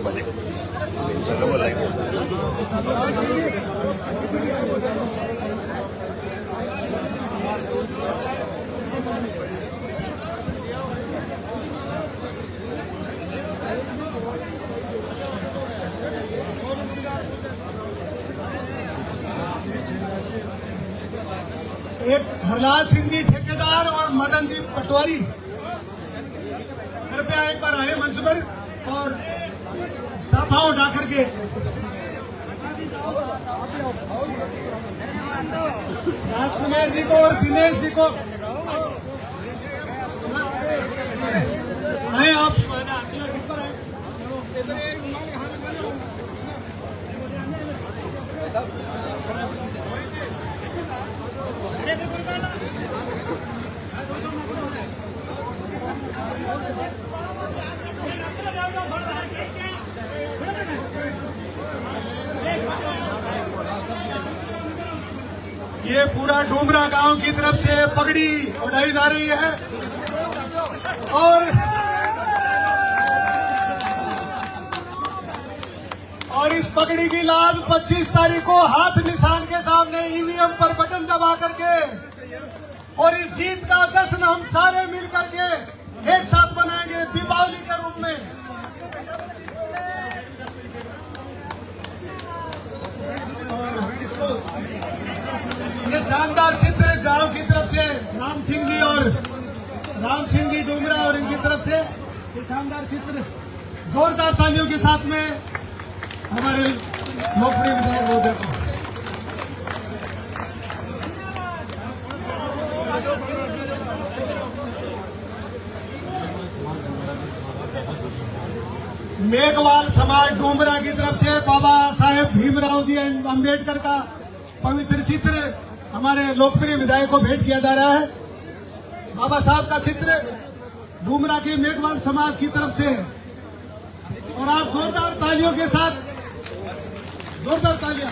बने। चलो बोलाएंगे। एक हरलाल सिंह जी ठेकेदार और मदन जी पटवारी कृपया एक बार आए मंच पर और सभा उठा करके राजकुमार जी को और दिनेश जी को आए आप ये पूरा डूमरा गांव की तरफ से पगड़ी उड़ाई जा रही है और इस पगड़ी की लाज 25 तारीख को हाथ निशान के सामने ईवीएम पर बटन दबा करके और इस जीत का जश्न हम सारे मिल करके एक साथ मनाएंगे दीपावली के रूप में। और इसको ये शानदार चित्र गांव की तरफ से राम सिंह जी डूमरा और इनकी तरफ से ये शानदार चित्र जोरदार तालियों के साथ में हमारे लोकप्रिय विधायक महोदय को। मेघवाल समाज डूमरा की तरफ से बाबा साहेब भीमराव जी अंबेडकर का पवित्र चित्र हमारे लोकप्रिय विधायक को भेंट किया जा रहा है। बाबा साहब का चित्र डूमरा के मेघवाल समाज की तरफ से और आप जोरदार तालियों के साथ जोरदार तालियां।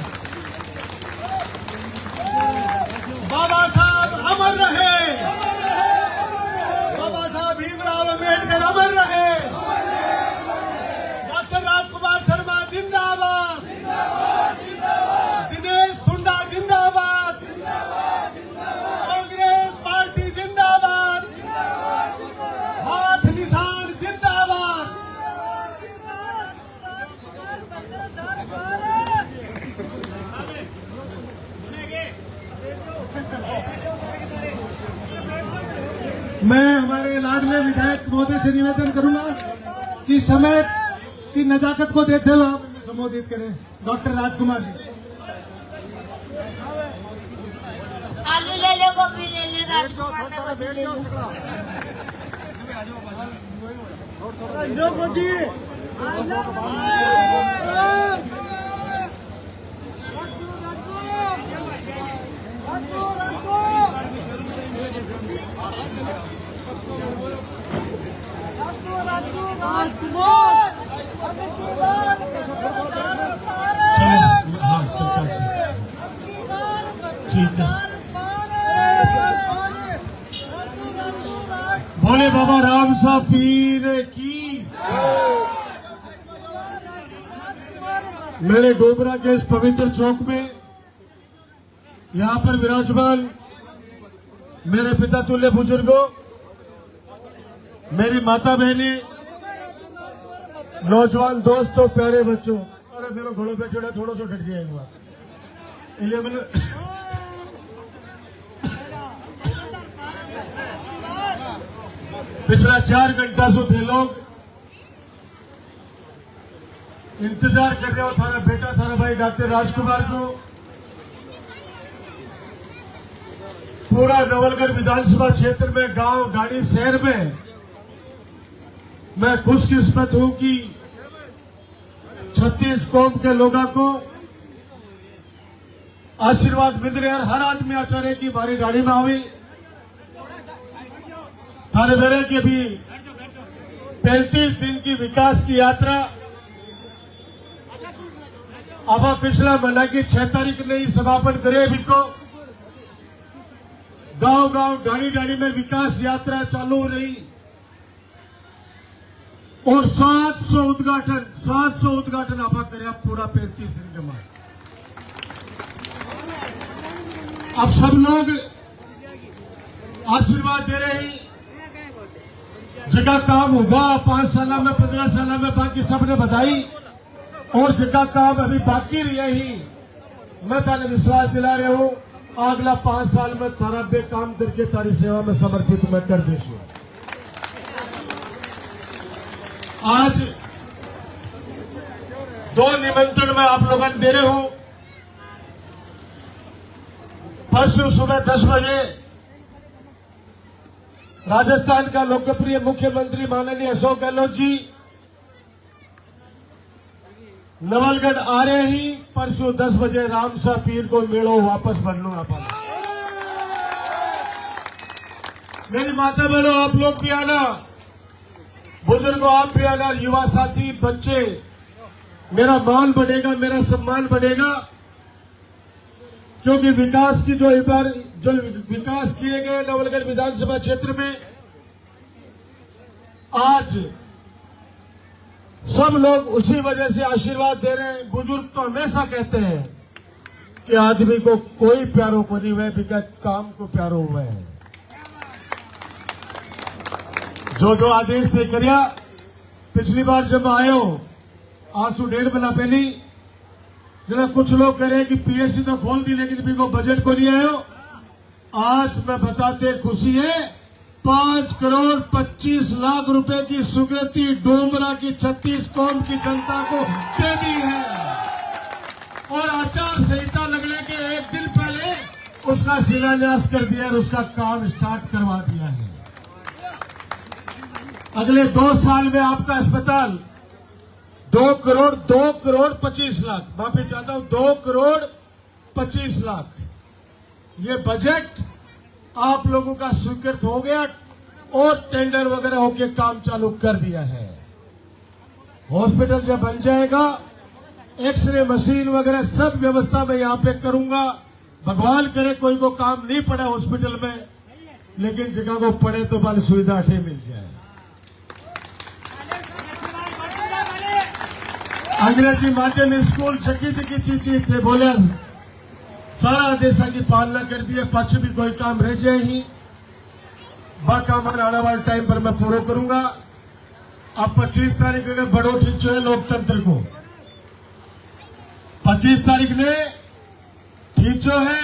बाबा साहब अमर रहे, बाबा साहब भीमराव अंबेडकर अमर रहे, डॉक्टर राजकुमार शर्मा जिंदाबाद, दिनेश सुंडा जिंदाबाद, कांग्रेस पार्टी जिंदाबाद, हाथ निशान जिंदाबाद। मैं हमारे लाडले विधायक महोदय से निवेदन करूंगा कि समय की नजाकत को देखते हुए आप इन्हें संबोधित करें। डॉक्टर राजकुमार जी। आलू ले ले, गोभी ले ले, राजकुमार ने भोले बाबा राम साहब पीर की। मेरे डोबरा के इस पवित्र चौक में यहाँ पर विराजमान मेरे पिता तुल्य बुजुर्गों, मेरी माता बहनी, नौजवान दोस्तों, प्यारे बच्चों, अरे मेरे घोड़ों पे चढ़ा थोड़ा सा हट जाए एक बार इसलिए मैंने पिछला 4 घंटा से थे लोग इंतजार कर रहे हो थारा बेटा थारा भाई डॉक्टर राजकुमार को। पूरा नवलगढ़ विधानसभा क्षेत्र में, गांव, गाड़ी, शहर में मैं खुशकिस्मत हूं कि 36 कौम के लोगों को आशीर्वाद मिल रहे और हर आदमी आचार्य की बारी डाली में हुई थाने मेरे की भी 35 दिन की विकास की यात्रा अब पिछला महीना की 6 तारीख ने ही समापन करे भी को गांव गांव डाणी डाणी में विकास यात्रा चालू हो रही। और 700 उद्घाटन आप करे पूरा 35 दिन के बाद। अब सब लोग आशीर्वाद दे रहे हैं, जगह काम होगा 5 साल में 15 साल में, बाकी सबने बधाई। और जगह काम अभी बाकी रही ही, मैं ताले विश्वास दिला रहे हूं अगला 5 साल में तारा बे काम करके तारी सेवा में समर्पित मैं कर देशू। आज 2 निमंत्रण मैं आप लोगों को दे रहे हूं। परसों सुबह 10 बजे राजस्थान का लोकप्रिय मुख्यमंत्री माननीय अशोक गहलोत जी नवलगढ़ आ रहे ही। परसों 10 बजे रामसा पीर को मेड़ो वापस बनलो आप। मेरी माता बहनों, आप लोग भी आना, बुजुर्गों आप भी आना, युवा साथी बच्चे, मेरा मान बढ़ेगा, मेरा सम्मान बढ़ेगा। क्योंकि विकास की जो विकास किए गए नवलगढ़ विधानसभा क्षेत्र में, आज सब लोग उसी वजह से आशीर्वाद दे रहे हैं। बुजुर्ग तो हमेशा कहते हैं कि आदमी को कोई प्यारो को नहीं हुआ, बिका काम को प्यारो हुआ है। जो आदेश तय करिया, पिछली बार जब आए हो आज से 1.5 महीना पहले, जरा कुछ लोग कह रहे हैं कि पीएससी तो खोल दी लेकिन भी को बजट को नहीं आयो। आज मैं बताते खुशी है, 5 करोड़ 25 लाख रुपए की स्वीकृति डोमरा की 36 कौम की जनता को दे दी है। और आचार संहिता लगने के 1 दिन पहले उसका शिलान्यास कर दिया और उसका काम स्टार्ट करवा दिया है। अगले 2 साल में आपका अस्पताल 2 करोड़ 25 लाख, माफी चाहता हूं, 2 करोड़ 25 लाख ये बजट आप लोगों का स्वीकृत हो गया और टेंडर वगैरह होके काम चालू कर दिया है। हॉस्पिटल जब बन जाएगा, एक्सरे मशीन वगैरह सब व्यवस्था मैं यहां पे करूंगा। भगवान करे कोई को काम नहीं पड़ा हॉस्पिटल में, लेकिन जगह को पड़े तो बल सुविधा अठे मिल जाए। अंग्रेजी माध्यम स्कूल जगी चीज थे बोले, सारा आदेशा की पालना कर दी है। पक्ष भी कोई काम रह जाए ही, बाकी हमारे आने वाले टाइम पर मैं पूरा करूंगा। अब 25 तारीख ने बड़ो खींचो है लोकतंत्र को, 25 तारीख ने खींचो है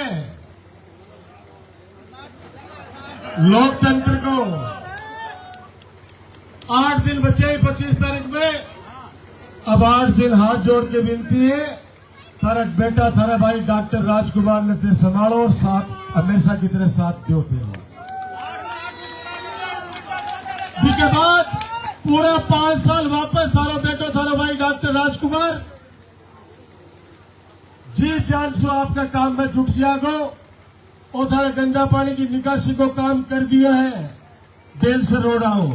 लोकतंत्र को। 8 दिन बचे हैं 25 तारीख में। अब 8 दिन हाथ जोड़ के विनती है, थारा बेटा थारा भाई डॉक्टर राजकुमार ने ते संभालो और साथ हमेशा की तरह साथ दो थे। के बाद पूरा 5 साल वापस थारा बेटो थारा भाई डॉक्टर राजकुमार जी जान सो आपका काम में जुट जागो और थारा गंदा पानी की निकासी को काम कर दिया है। बेल से रोड़ाओ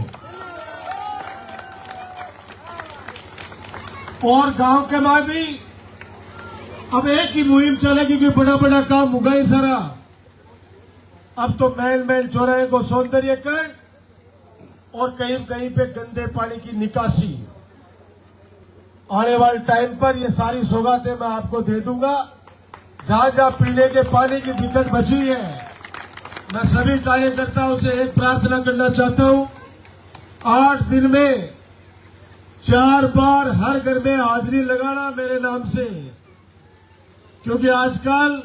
और गांव के बाद भी अब एक ही मुहिम चलेगी कि बड़ा बड़ा काम होगा ही सारा। अब तो मैल चौराहे को सौंदर्यकरण और कहीं कहीं पे गंदे पानी की निकासी। आने वाले टाइम पर ये सारी सौगातें मैं आपको दे दूंगा। जहां जहां पीने के पानी की दिक्कत बची है, मैं सभी कार्यकर्ताओं से एक प्रार्थना करना चाहता हूं, 8 दिन में 4 बार हर घर में हाजिरी लगाना मेरे नाम से, क्योंकि आजकल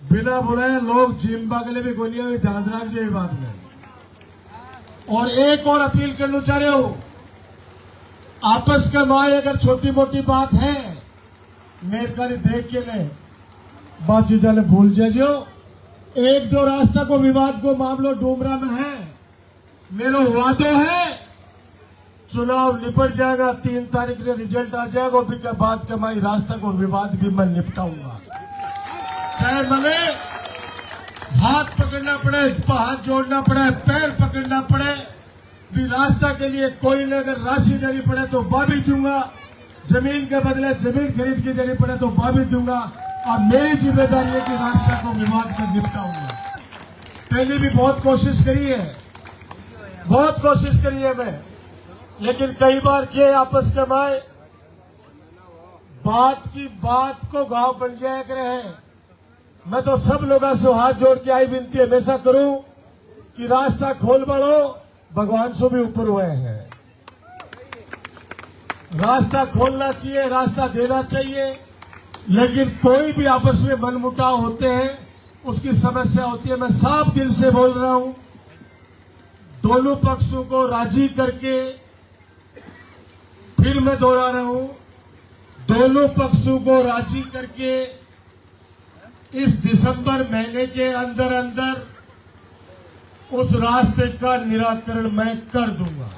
बिना बुलाए लोग जिम्बा के लिए भी गोलियां भी ध्यान रखिए बात में। और एक और अपील करना चाह रहे हो, आपस का माए अगर छोटी मोटी बात है मेहरबानी देख के ले बात चीजा ने भूल जाइयो। एक जो रास्ता को विवाद को मामलो डोमरा में है, मेरा वादो है चुनाव निपट जाएगा, 3 तारीख में रिजल्ट आ जाएगा, और फिर बाद के माई रास्ता को विवाद भी मैं निपटाऊंगा। चाहे मने हाथ पकड़ना पड़े, हाथ जोड़ना पड़े, पैर पकड़ना पड़े, भी रास्ता के लिए कोई ने अगर राशि देनी पड़े तो वह भी दूंगा, जमीन के बदले जमीन खरीद की देनी पड़े तो वह भी दूंगा। अब मेरी जिम्मेदारी है कि रास्ता को विवाद कर निपटाऊंगा। पहले भी बहुत कोशिश करी है मैं, लेकिन कई बार ये आपस के माए बात की बात को गांव बन जाया करे। मैं तो सब लोगों से हाथ जोड़ के आई विनती हमेशा करूं कि रास्ता खोल बढ़ो, भगवान से भी ऊपर हुए हैं। रास्ता खोलना चाहिए, रास्ता देना चाहिए, लेकिन कोई भी आपस में मनमुटाव होते हैं, उसकी समस्या होती है। मैं साफ दिल से बोल रहा हूं, दोनों पक्षों को राजी करके, फिर मैं दोहरा रहा हूं, दोनों पक्षों को राजी करके इस दिसंबर महीने के अंदर अंदर उस रास्ते का निराकरण मैं कर दूंगा।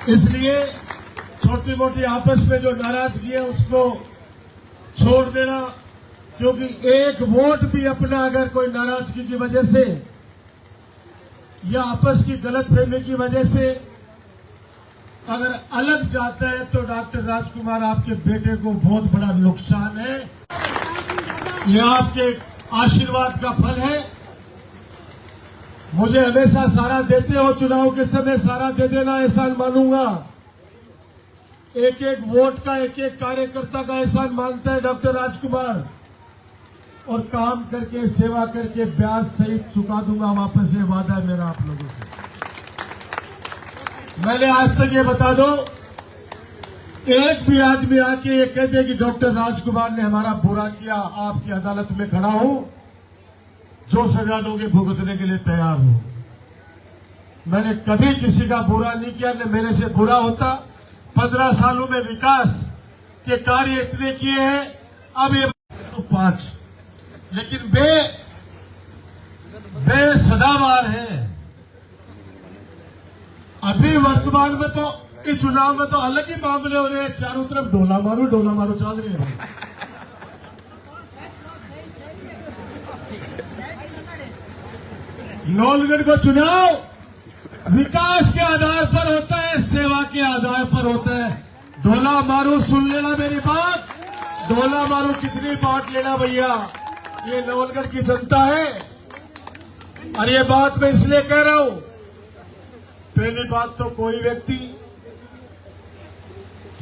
इसलिए छोटी मोटी आपस में जो नाराजगी है उसको छोड़ देना, क्योंकि एक वोट भी अपना अगर कोई नाराजगी की वजह से या आपस की गलतफहमी की वजह से अगर अलग जाता है तो डॉक्टर राजकुमार आपके बेटे को बहुत बड़ा नुकसान है। यह आपके आशीर्वाद का फल है। मुझे हमेशा सहारा देते हो, चुनाव के समय सहारा दे देना एहसान मानूंगा। एक एक वोट का, एक एक कार्यकर्ता का एहसान मानता है डॉक्टर राजकुमार, और काम करके, सेवा करके ब्याज सहित चुका दूंगा वापस। ये वादा है मेरा आप लोगों से। मैंने आज तक ये बता दो, एक भी आदमी आके ये कह दे कि डॉक्टर राजकुमार ने हमारा बुरा किया, आपकी अदालत में खड़ा हूं, जो सजा दोगे भुगतने के लिए तैयार हूं। मैंने कभी किसी का बुरा नहीं किया, न मेरे से बुरा होता। 15 सालों में विकास के कार्य इतने किए हैं, अब ये 5, लेकिन बेसदाबार है। अभी वर्तमान में तो इस चुनाव में तो अलग ही मामले हो रहे हैं, चारों तरफ डोला मारो चल रहे हैं। नौलगढ़ को चुनाव विकास के आधार पर होता है, सेवा के आधार पर होता है। डोला मारू, सुन लेना मेरी बात, डोला मारू कितनी बात लेना भैया, ये नवलगढ़ की जनता है। और ये बात मैं इसलिए कह रहा हूं, पहली बात तो कोई व्यक्ति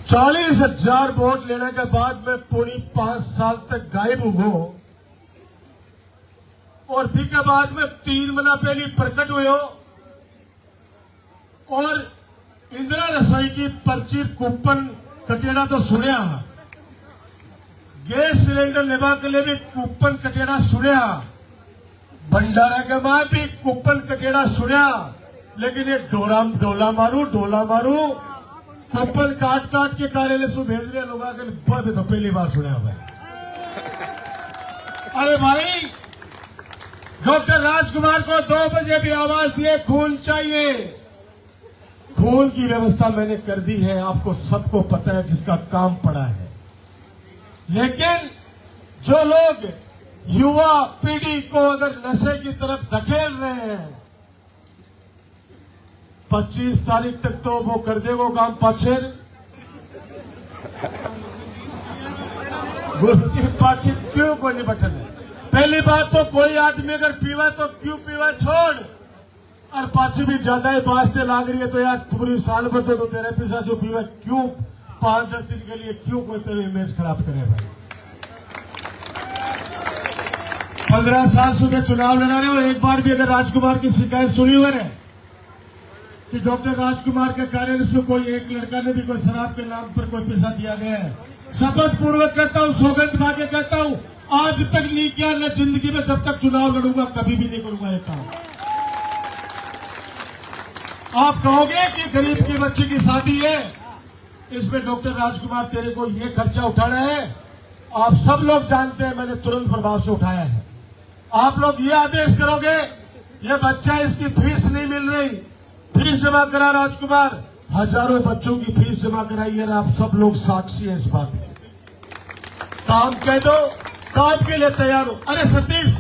40,000 वोट लेने के बाद में पूरी 5 साल तक गायब हो, और फिर के बाद में 3 महीना पहले प्रकट हुए हो, और इंदिरा रसोई की पर्ची कूपन कटेड़ा तो सुनिया, गैस सिलेंडर लेवा के लिए भी कूपन कटेड़ा सुनिया, भंडारा के बाद भी कूपन कटेड़ा सुनिया, लेकिन ये डोला मारू कूपन काट के कार्यालय से भेज रहे लोग आकर तो पहली बार सुना भाई। अरे भाई, डॉक्टर राजकुमार को 2 बजे भी आवाज दिए, खून चाहिए। खून की व्यवस्था मैंने कर दी है, आपको सबको पता है, जिसका काम पड़ा है। लेकिन जो लोग युवा पीढ़ी को अगर नशे की तरफ धकेल रहे हैं, 25 तारीख तक तो वो कर देगा काम पाछेर। गुरु जी पाछे क्यों कोई नहीं बटन है। पहली बात तो कोई आदमी अगर पीवा तो क्यों पीवा छोड़, और पाछे भी ज्यादा ही बास्ते लाग रही है तो यार पूरी साल भर तो तेरे पैसा जो पीवा क्यों 5-10 दिन के लिए क्यों कोई तेरे इमेज खराब करे भाई। 15 साल सुबह चुनाव लड़ा रहे हो, एक बार भी अगर राजकुमार की शिकायत सुनी हुई है कि डॉक्टर राजकुमार के कार्यालय से कोई एक लड़का ने भी कोई शराब के नाम पर कोई पैसा दिया गया है? शपथ पूर्वक कहता हूं, सौगंध खा के कहता हूं, आज तक नहीं किया, न जिंदगी में जब तक चुनाव लड़ूंगा कभी भी नहीं करूंगा ये काम। आप कहोगे कि गरीब की बच्ची की शादी है, इसमें डॉक्टर राजकुमार तेरे को ये खर्चा उठाना है? आप सब लोग जानते हैं, मैंने तुरंत प्रभाव से उठाया है। आप लोग ये आदेश करोगे, ये बच्चा, इसकी फीस नहीं मिल रही, फीस जमा करा राजकुमार, हजारों बच्चों की फीस जमा कराई है, आप सब लोग साक्षी हैं इस बात में। काम कह दो, काम के लिए तैयार हो। अरे सतीश,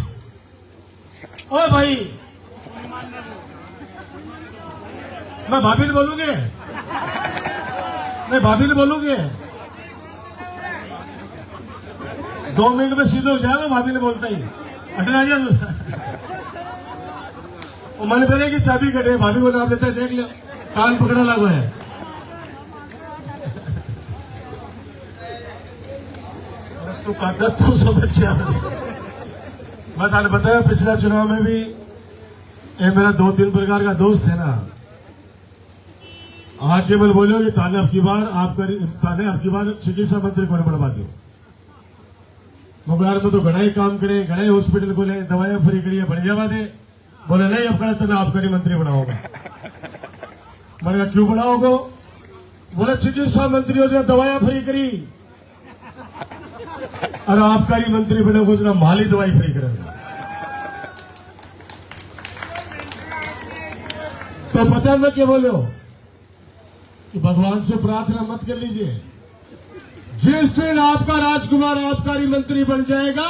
ओ भाई, मैं भाभी ने बोलूंगे, मैं भाभी ने बोलूंगे, 2 मिनट में सीधे हो जाएगा, भाभी ने बोलता ही हटना जा। मन करे की चाबी कटे, भाभी को नाम लेता है, देख लिया। कान पकड़ा लगा है। तो कागज तो समझ जा। मैं थाने बताया पिछला चुनाव में भी ये मेरा 2-3 प्रकार का दोस्त है ना, आके मैं बोलो कि थाने अब की बार चिकित्सा मंत्री को बढ़वा दो। मुगार में तो घना ही काम करे, घना ही हॉस्पिटल खोले, दवाइयां फ्री करिए, बढ़िया बात है। बोले नहीं अब तो ना आबकारी मंत्री बनाओगे। मैंने कहा क्यों बनाओगे? बोले चिकित्सा मंत्री हो जो दवाइयां फ्री करी और आबकारी मंत्री बनोगे जो माली दवाई फ्री करेंगे। तो पता है मैं क्या बोले हो कि भगवान से प्रार्थना मत कर लीजिए। जिस दिन आपका राजकुमार आबकारी मंत्री बन जाएगा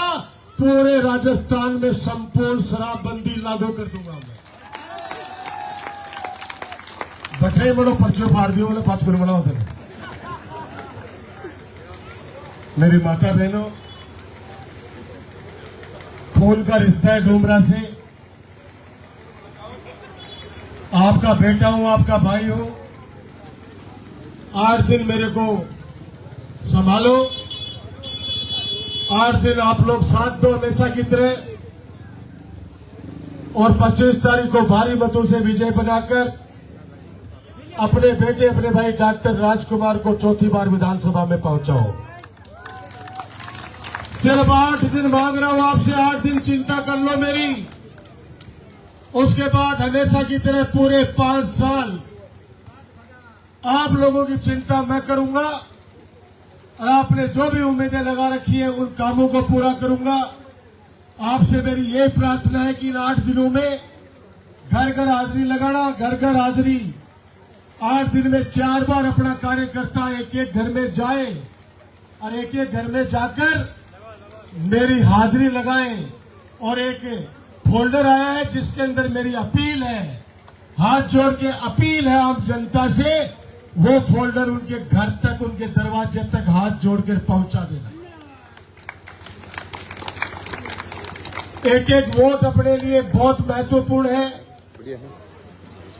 पूरे राजस्थान में संपूर्ण शराबबंदी लागू कर दूंगा मैं। बटे बड़ो पर्चो फाड़ दियो बोले 5 किलो बनाओ तेरे। मेरी माता बहनों, खून का रिश्ता है डूमरा से। आपका बेटा हूं, आपका भाई हूं। 8 दिन मेरे को संभालो, 8 दिन आप लोग साथ दो हमेशा की तरह, और 25 तारीख को भारी मतों से विजय बनाकर अपने बेटे अपने भाई डॉक्टर राजकुमार को चौथी बार विधानसभा में पहुंचाओ। सिर्फ 8 दिन मांग रहा हूं आपसे, 8 दिन चिंता कर लो मेरी। उसके बाद हमेशा की तरह पूरे 5 साल आप लोगों की चिंता मैं करूंगा और आपने जो भी उम्मीदें लगा रखी है उन कामों को पूरा करूंगा। आपसे मेरी ये प्रार्थना है कि इन 8 दिनों में घर घर हाजिरी लगाना, घर घर हाजिरी। 8 दिन में 4 बार अपना कार्यकर्ता एक घर में जाए और एक घर में जाकर मेरी हाजिरी लगाएं। और एक फोल्डर आया है जिसके अंदर मेरी अपील है, हाथ जोड़ के अपील है आम जनता से, वो फोल्डर उनके घर तक, उनके दरवाजे तक हाथ जोड़कर पहुंचा देना। एक वोट अपने लिए बहुत महत्वपूर्ण है।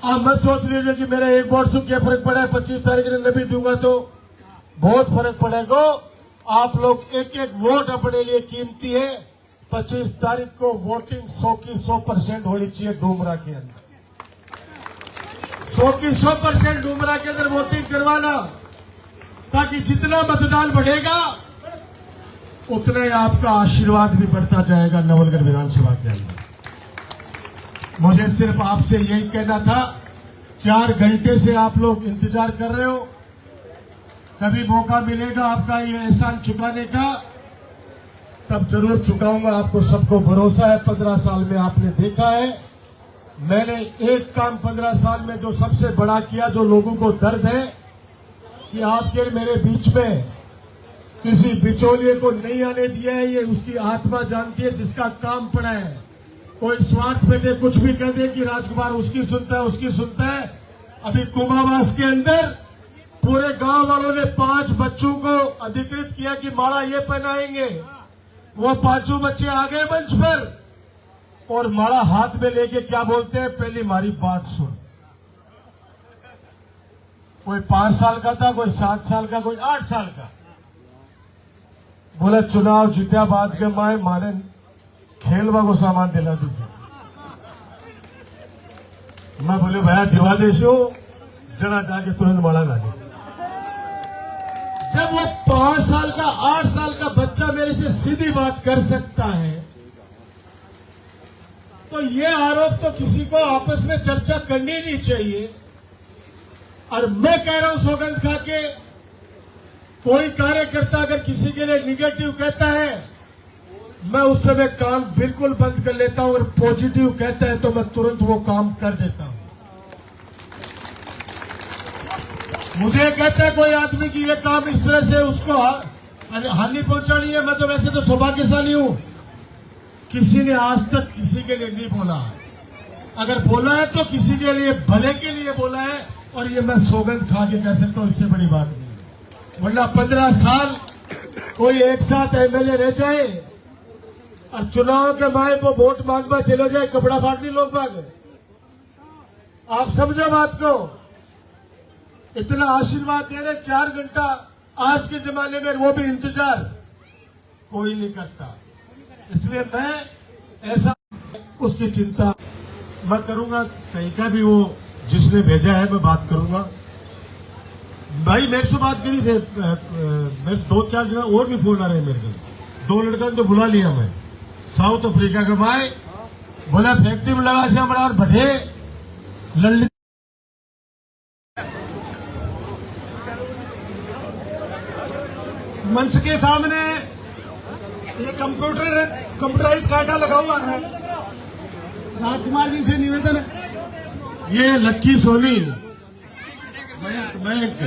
आप मत सोच लीजिए कि मेरा एक वोट से क्या फर्क पड़ा है, 25 तारीख ने नहीं दूंगा तो बहुत फर्क पड़ेगा। आप लोग एक वोट अपने लिए कीमती है। 25 तारीख को वोटिंग 100 की 100% होनी चाहिए डूमरा के अंदर। 100 की 100% डूमरा के अंदर वोटिंग करवाना, ताकि जितना मतदान बढ़ेगा उतना ही आपका आशीर्वाद भी बढ़ता जाएगा नवलगढ़ विधानसभा के अंदर। मुझे सिर्फ आपसे यही कहना था। 4 घंटे से आप लोग इंतजार कर रहे हो, कभी मौका मिलेगा आपका ये एहसान चुकाने का तब जरूर चुकाऊंगा। आपको सबको भरोसा है, 15 साल में आपने देखा है मैंने एक काम 15 साल में जो सबसे बड़ा किया, जो लोगों को दर्द है कि आपके मेरे बीच में किसी बिचौलिए को नहीं आने दिया है। ये उसकी आत्मा जानती है जिसका काम पड़ा है। कोई स्वार्थ पेटे कुछ भी कह दे कि राजकुमार उसकी सुनता है, उसकी सुनता है। अभी कुमावास के अंदर पूरे गांव वालों ने 5 बच्चों को अधिकृत किया कि माला ये पहनाएंगे। वो 5 बच्चे आ गए मंच पर और माला हाथ में लेके क्या बोलते हैं, पहले हमारी बात सुन। कोई 5 साल का था, कोई 7 साल का, कोई 8 साल का। बोला चुनाव जीत्या बाद के माने खेलवा को सामान दिला दीजिए। मैं बोले भैया दिवा देशो, जरा जाके तुरंत माला ला दे। जब वो 5 साल का 8 साल का बच्चा मेरे से सीधी बात कर सकता है तो ये आरोप तो किसी को आपस में चर्चा करनी नहीं चाहिए। और मैं कह रहा हूं सौगंध खा के, कोई कार्यकर्ता अगर किसी के लिए निगेटिव कहता है मैं उस समय काम बिल्कुल बंद कर लेता हूं, और पॉजिटिव कहता है तो मैं तुरंत वो काम कर देता हूं। मुझे कहता है कोई आदमी की ये काम इस तरह से उसको हानि पहुंचानी है, मैं तो वैसे तो सौभाग्यशाली हूं, किसी ने आज तक किसी के लिए नहीं बोला। अगर बोला है तो किसी के लिए भले के लिए बोला है, और ये मैं सौगंध खा के कह सकता हूं, इससे बड़ी बात नहीं। वरना 15 साल कोई एक साथ एमएलए रह जाए और चुनाव के माहे को वोट मांगवा चले जाए, कपड़ा फाड़ दी लोग बाग। आप समझो बात को। इतना आशीर्वाद दे रहे 4 घंटा, आज के जमाने में वो भी इंतजार कोई नहीं करता। इसलिए मैं ऐसा उसकी चिंता मैं करूंगा। कहीं का भी वो जिसने भेजा है मैं बात करूंगा। भाई मेरे से बात करी थे, मेरे 2-4 दिन और भी फोन आ रहे हैं मेरे को। 2 लड़का तो बुला लिया मैं, साउथ अफ्रीका का भाई बोला फैक्ट्री में लगा से हमारा भटे लल्ली मंच के सामने ये कंप्यूटराइज कांटा लगा हुआ है। राजकुमार जी से निवेदन है, ये लक्की सोनी बैंक